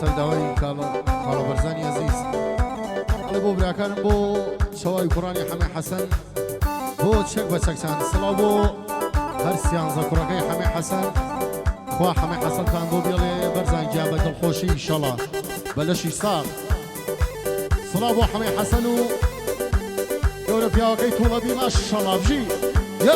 سەرداوای کاڵەبەرزانی عەزیز ئەڵێ بۆ براکانم بۆ شەوای کوڕانی حەمێ حەسەن بۆ چەک بە چەکچان سڵاو بۆ هەر سیانزە کوڕەکەی حەمێ حەسەن خوا حەمێ حەسەنتان بۆ بێڵێ بەرزان گیا بە دڵخۆشی ئینشەڵا بە لەشی ساغ سڵاو بۆ حەمێ حەسەن و گەورە پیاوەکەی تووڵەبی ماشەڵا بژی یە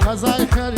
خزای خەر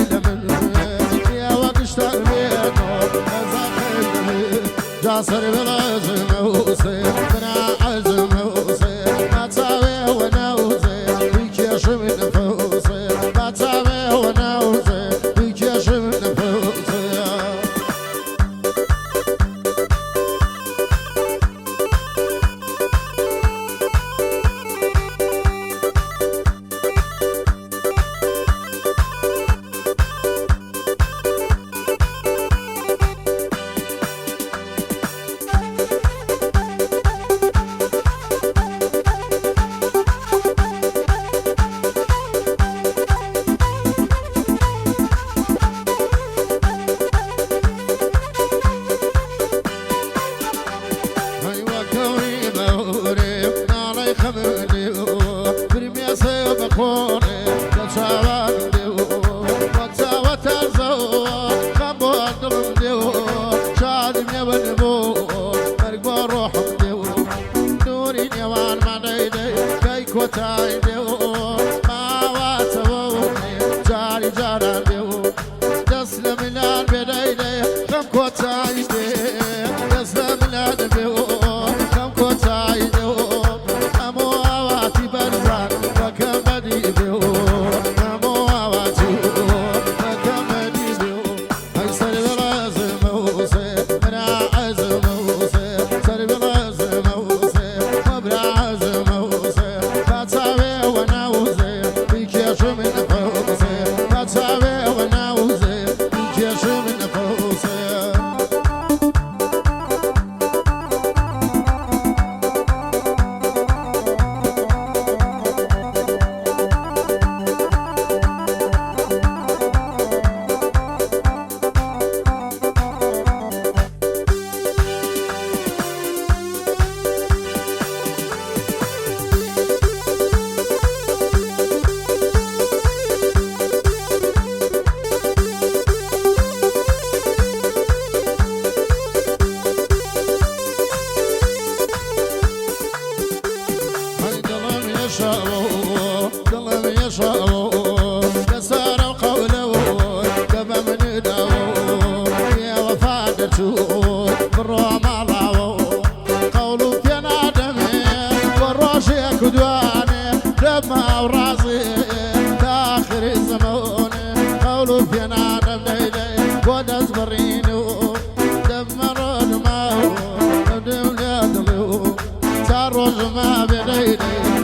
روز ما بینی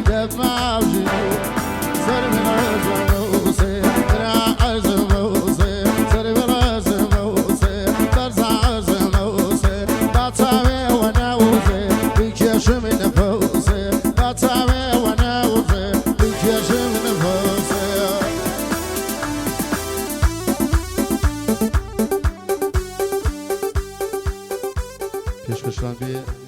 دب ما بجنو سر من عزموسی را عزموسی سر من عزموسی درز عزموسی باتاوی و نوزی بیکشم نفوسی باتاوی و نوزی بیکشم نفوسی پیشکشان بی